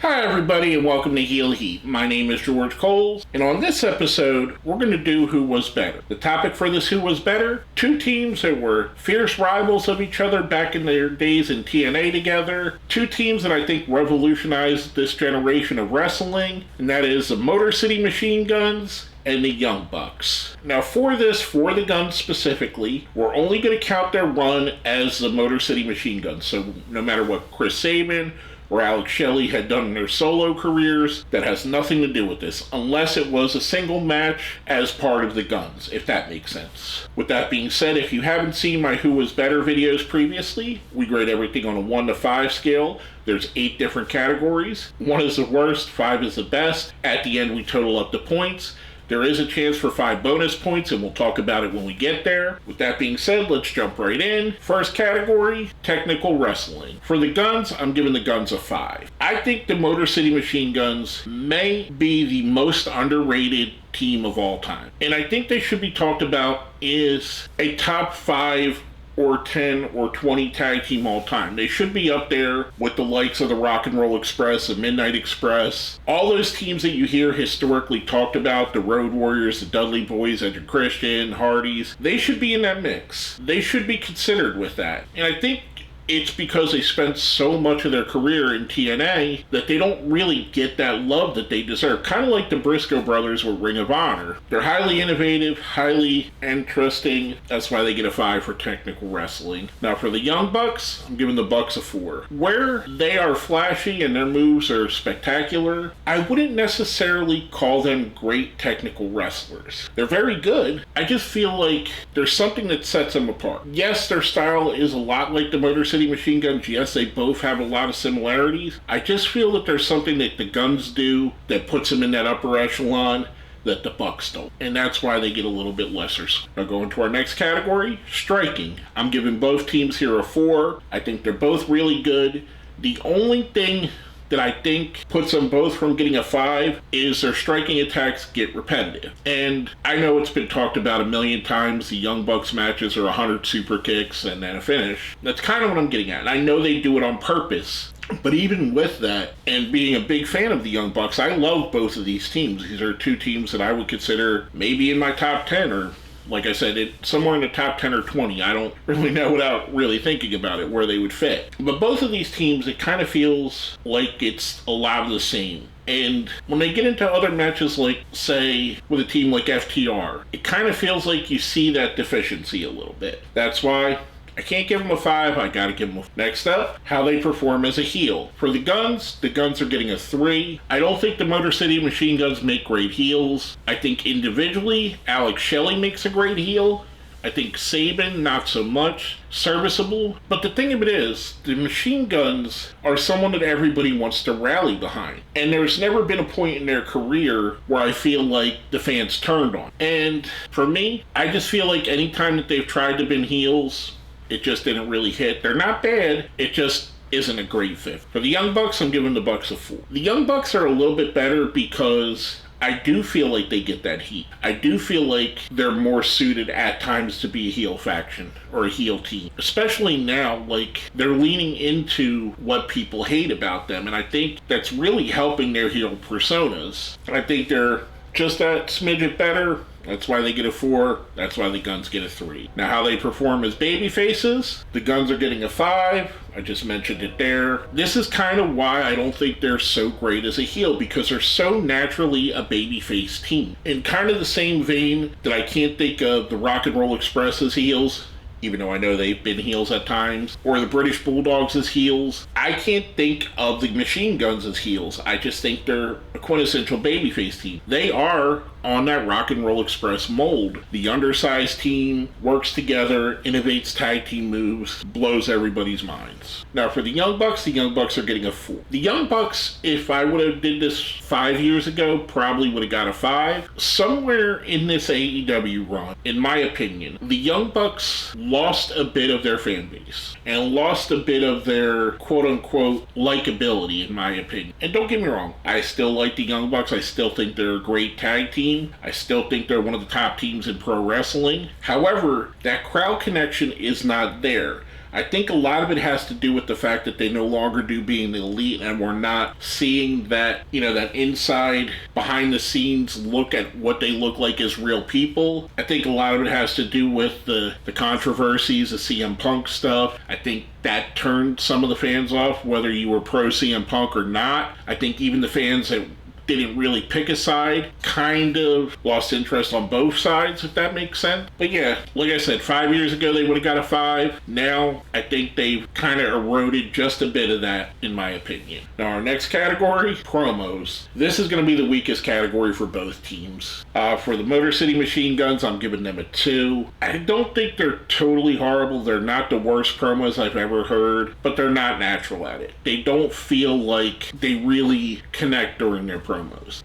Hi everybody and welcome to Heel Heat. My name is George Coles, and on this episode, we're going to do Who Was Better. The topic for this Who Was Better, two teams that were fierce rivals of each other back in their days in TNA together, two teams that I think revolutionized this generation of wrestling, and that is the Motor City Machine Guns and the Young Bucks. Now for the Guns specifically, we're only going to count their run as the Motor City Machine Guns, so no matter what Chris Sabin or Alex Shelley had done in their solo careers, that has nothing to do with this, unless it was a single match as part of the Guns, if that makes sense. With that being said, if you haven't seen my Who Was Better videos previously, we grade everything on a 1 to 5 scale. There's 8 different categories. 1 is the worst, 5 is the best. At the end, we total up the points. There is a chance for 5 bonus points, and we'll talk about it when we get there. With that being said, let's jump right in. First category, technical wrestling. For the Guns, I'm giving the Guns a 5. I think the Motor City Machine Guns may be the most underrated team of all time. And I think they should be talked about as a top 5 or 10 or 20 tag team all time. They should be up there with the likes of the Rock and Roll Express, the Midnight Express, all those teams that you hear historically talked about, the Road Warriors, the Dudley Boys, Edge Christian, Hardys. They should be in that mix. They should be considered with that. And I think it's because they spent so much of their career in TNA that they don't really get that love that they deserve. Kind of like the Briscoe brothers with Ring of Honor. They're highly innovative, highly interesting. That's why they get a 5 for technical wrestling. Now for the Young Bucks, I'm giving the Bucks a 4. Where they are flashy and their moves are spectacular, I wouldn't necessarily call them great technical wrestlers. They're very good. I just feel like there's something that sets them apart. Yes, their style is a lot like the Motor City Machine Guns. Yes, they both have a lot of similarities. I just feel that there's something that the Guns do that puts them in that upper echelon that the Bucks don't. And that's why they get a little bit lesser. Now going to our next category, striking. I'm giving both teams here a 4. I think they're both really good. The only thing that I think puts them both from getting a 5 is their striking attacks get repetitive. And I know it's been talked about a million times, the Young Bucks matches are 100 super kicks and then a finish. That's kind of what I'm getting at. And I know they do it on purpose. But even with that, and being a big fan of the Young Bucks, I love both of these teams. These are two teams that I would consider maybe in my top 10 or, like I said, somewhere in the top 10 or 20. I don't really know without really thinking about it where they would fit. But both of these teams, it kind of feels like it's a lot of the same. And when they get into other matches, like, say, with a team like FTR, it kind of feels like you see that deficiency a little bit. That's why I can't give them a 5, I gotta give them a... Next up, how they perform as a heel. For the Guns are getting a 3. I don't think the Motor City Machine Guns make great heels. I think individually, Alex Shelley makes a great heel. I think Sabin, not so much. Serviceable. But the thing of it is, the Machine Guns are someone that everybody wants to rally behind. And there's never been a point in their career where I feel like the fans turned on. And for me, I just feel like anytime that they've tried to be heels, it just didn't really hit. They're not bad, it just isn't a great fit. For the Young Bucks, I'm giving the Bucks a 4. The Young Bucks are a little bit better because I do feel like they get that heat. I do feel like they're more suited at times to be a heel faction or a heel team. Especially now, like, they're leaning into what people hate about them, and I think that's really helping their heel personas. I think they're just that smidget better. That's why they get a 4. That's why the Guns get a 3. Now, how they perform as baby faces, the Guns are getting a 5. I just mentioned it there. This is kind of why I don't think they're so great as a heel, because they're so naturally a babyface team. In kind of the same vein that I can't think of the Rock and Roll Express as heels, even though I know they've been heels at times, or the British Bulldogs as heels. I can't think of the Machine Guns as heels. I just think they're a quintessential babyface team. They are on that Rock and Roll Express mold. The undersized team works together, innovates tag team moves, blows everybody's minds. Now for the Young Bucks are getting a 4. The Young Bucks, if I would have did this 5 years ago, probably would have got a 5. Somewhere in this AEW run, in my opinion, the Young Bucks lost a bit of their fan base and lost a bit of their quote-unquote likability, in my opinion. And don't get me wrong, I still like the Young Bucks. I still think they're a great tag team. I still think they're one of the top teams in pro wrestling. However, that crowd connection is not there. I think a lot of it has to do with the fact that they no longer do being the elite, and we're not seeing that, that inside, behind the scenes look at what they look like as real people. I think a lot of it has to do with the controversies, the CM Punk stuff. I think that turned some of the fans off, whether you were pro CM Punk or not. I think even the fans that didn't really pick a side kind of lost interest on both sides, if that makes sense. But yeah, like I said, 5 years ago they would have got a 5. Now I think they've kind of eroded just a bit of that, in my opinion. Now our next category, promos. This is going to be the weakest category for both teams. For the Motor City Machine Guns, I'm giving them a 2. I don't think they're totally horrible. They're not the worst promos I've ever heard, but they're not natural at it. They don't feel like they really connect during their promos.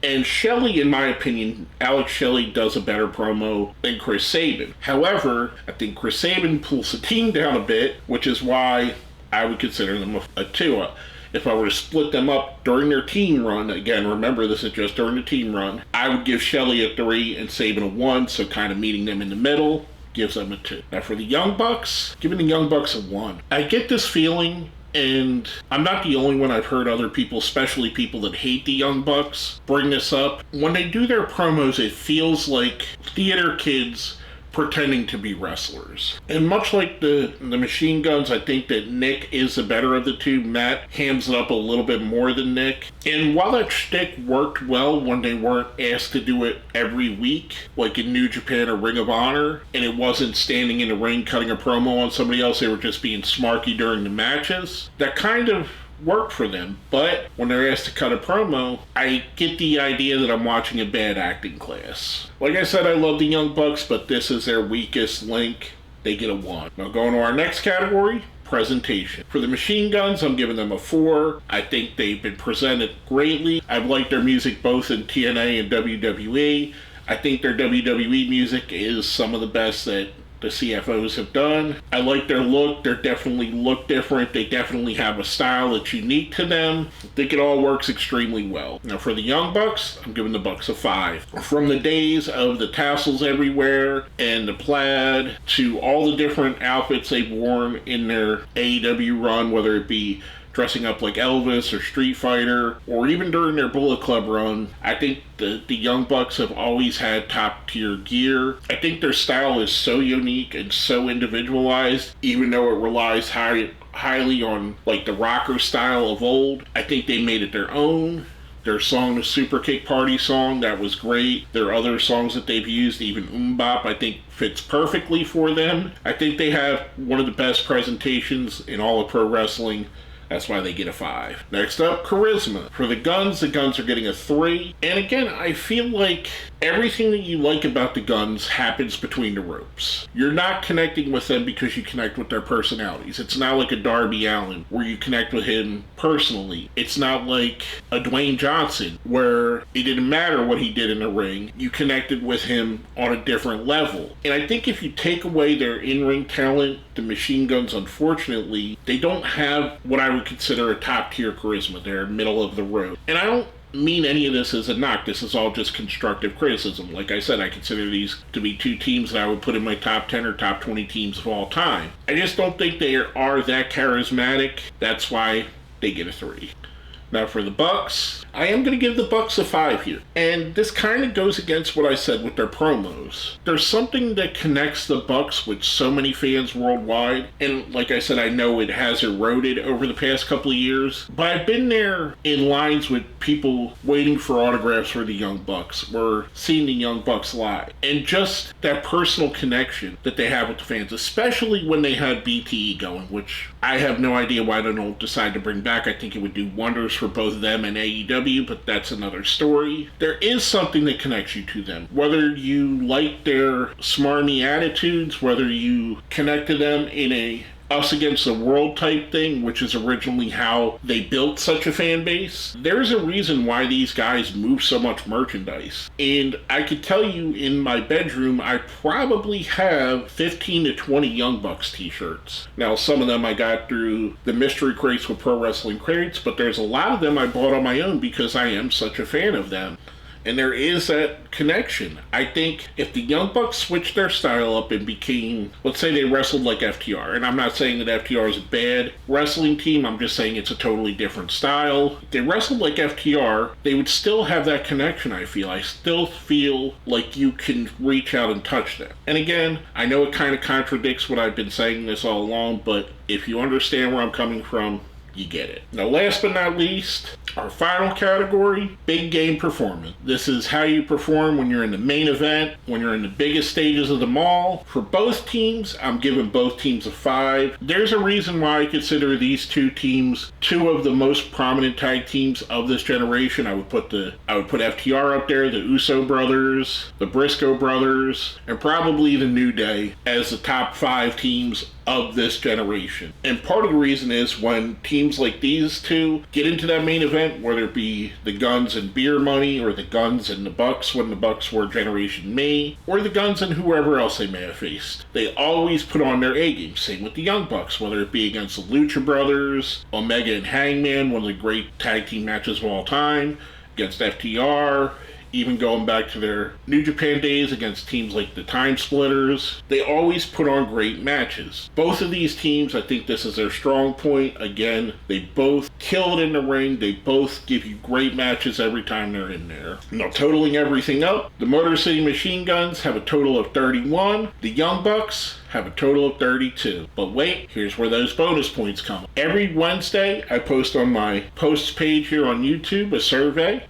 And Shelley, in my opinion, Alex Shelley does a better promo than Chris Sabin. However, I think Chris Sabin pulls the team down a bit, which is why I would consider them a 2. If I were to split them up during their team run, again, remember this is just during the team run, I would give Shelley a 3 and Sabin a 1, so kind of meeting them in the middle gives them a 2. Now for the Young Bucks, giving the Young Bucks a 1. I get this feeling, and I'm not the only one. I've heard other people, especially people that hate the Young Bucks, bring this up. When they do their promos, it feels like theater kids pretending to be wrestlers. And much like the Machine Guns, I think that Nick is the better of the two. Matt hams it up a little bit more than Nick. And while that shtick worked well when they weren't asked to do it every week, like in New Japan or Ring of Honor, and it wasn't standing in the ring cutting a promo on somebody else, they were just being smarky during the matches, that kind of worked for them. But when they're asked to cut a promo, I get the idea that I'm watching a bad acting class. Like I said, I love the Young Bucks, but this is their weakest link. They get a 1. Now going to our next category, presentation. For the Machine Guns, I'm giving them a 4. I think they've been presented greatly. I've liked their music both in TNA and WWE. I think their WWE music is some of the best that the CFOs have done. I like their look. They definitely look different. They definitely have a style that's unique to them. I think it all works extremely well. Now for the Young Bucks, I'm giving the Bucks a 5. From the days of the tassels everywhere and the plaid to all the different outfits they've worn in their AEW run, whether it be dressing up like Elvis or Street Fighter, or even during their Bullet Club run, I think the Young Bucks have always had top tier gear. I think their style is so unique and so individualized, even though it relies highly on like the rocker style of old. I think they made it their own. Their song, the Super Kick Party song, that was great. There are other songs that they've used, even Bop, I think fits perfectly for them. I think they have one of the best presentations in all of pro wrestling. That's why they get a 5. Next up, charisma. For the Guns are getting a 3. And again, I feel like everything that you like about the Guns happens between the ropes. You're not connecting with them because you connect with their personalities. It's not like a Darby Allin where you connect with him personally. It's not like a Dwayne Johnson where it didn't matter what he did in the ring. You connected with him on a different level. And I think if you take away their in-ring talent, the Machine Guns, unfortunately, they don't have what I would consider a top-tier charisma. They're middle of the road. And I don't mean any of this as a knock. This is all just constructive criticism. Like I said, I consider these to be two teams that I would put in my top 10 or top 20 teams of all time. I just don't think they are that charismatic. That's why they get a 3. Now for the Bucks, I am going to give the Bucks a 5 here. And this kind of goes against what I said with their promos. There's something that connects the Bucks with so many fans worldwide. And like I said, I know it has eroded over the past couple of years. But I've been there in lines with people waiting for autographs for the Young Bucks or seeing the Young Bucks live. And just that personal connection that they have with the fans, especially when they had BTE going, which I have no idea why they don't decide to bring back. I think it would do wonders for both them and AEW, but that's another story. There is something that connects you to them. Whether you like their smarmy attitudes, whether you connect to them in a us against the world type thing, which is originally how they built such a fan base. There's a reason why these guys move so much merchandise. And I could tell you in my bedroom, I probably have 15 to 20 Young Bucks t-shirts. Now, some of them I got through the mystery crates with Pro Wrestling Crates, but there's a lot of them I bought on my own because I am such a fan of them. And there is that connection. I think if the Young Bucks switched their style up and became, let's say they wrestled like FTR, and I'm not saying that FTR is a bad wrestling team, I'm just saying it's a totally different style. If they wrestled like FTR, they would still have that connection, I feel. I still feel like you can reach out and touch them. And again, I know it kind of contradicts what I've been saying this all along, but if you understand where I'm coming from, you get it. Now, last but not least, our final category, big game performance. This is how you perform when you're in the main event, when you're in the biggest stages of them all. For both teams, I'm giving both teams a 5. There's a reason why I consider these two teams two of the most prominent tag teams of this generation. I would put FTR up there, the Uso brothers, the Briscoe brothers, and probably the New Day as the top 5 teams of this generation. And part of the reason is when teams like these two get into that main event, whether it be the Guns and Beer Money, or the Guns and the Bucks when the Bucks were Generation Me, or the Guns and whoever else they may have faced, they always put on their A game. Same with the Young Bucks, whether it be against the Lucha Brothers, Omega and Hangman, one of the great tag team matches of all time, against FTR, even going back to their New Japan days against teams like the Time Splitters. They always put on great matches. Both of these teams, I think this is their strong point. Again, they both kill it in the ring. They both give you great matches every time they're in there. Now, totaling everything up, the Motor City Machine Guns have a total of 31. The Young Bucks have a total of 32. But wait, here's where those bonus points come. Every Wednesday, I post on my posts page here on YouTube a survey,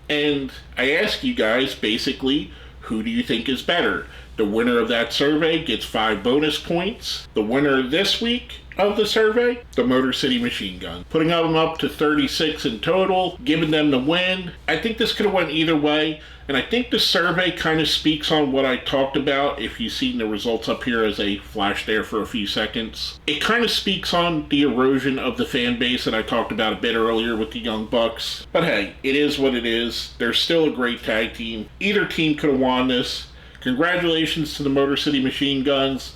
and I ask you guys basically, who do you think is better? The winner of that survey gets 5 bonus points. The winner this week of the survey, the Motor City Machine Gun, putting them up to 36 in total, giving them the win. I think this could have went either way, and I think the survey kind of speaks on what I talked about. If you've seen the results up here as a flash there for a few seconds, it kind of speaks on the erosion of the fan base that I talked about a bit earlier with the Young Bucks. But hey, it is what it is. They're still a great tag team. Either team could have won this. Congratulations to the Motor City Machine Guns.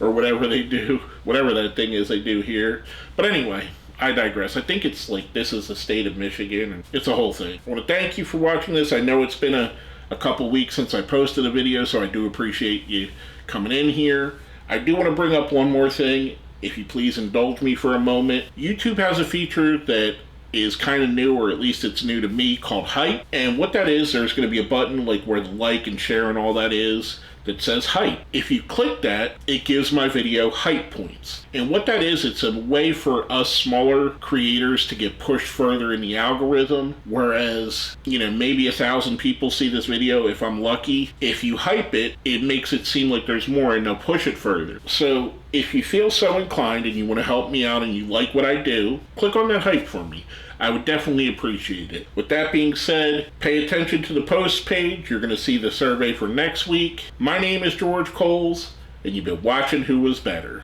Or whatever they do, whatever that thing is they do here. But anyway, I digress. I think it's like this is the state of Michigan, and it's a whole thing. I want to thank you for watching this. I know it's been a couple weeks since I posted a video, so I do appreciate you coming in here. I do want to bring up one more thing, if you please indulge me for a moment. YouTube has a feature that is kind of new, or at least it's new to me, called Hype. And what that is, there's going to be a button like where the like and share and all that is, that says Hype. If you click that, it gives my video Hype points. And what that is, it's a way for us smaller creators to get pushed further in the algorithm, whereas, maybe 1,000 people see this video if I'm lucky. If you hype it, it makes it seem like there's more and they'll push it further. So if you feel so inclined and you want to help me out and you like what I do, click on that Hype for me. I would definitely appreciate it. With that being said, pay attention to the post page. You're going to see the survey for next week. My name is George Coles, and you've been watching Who Was Better.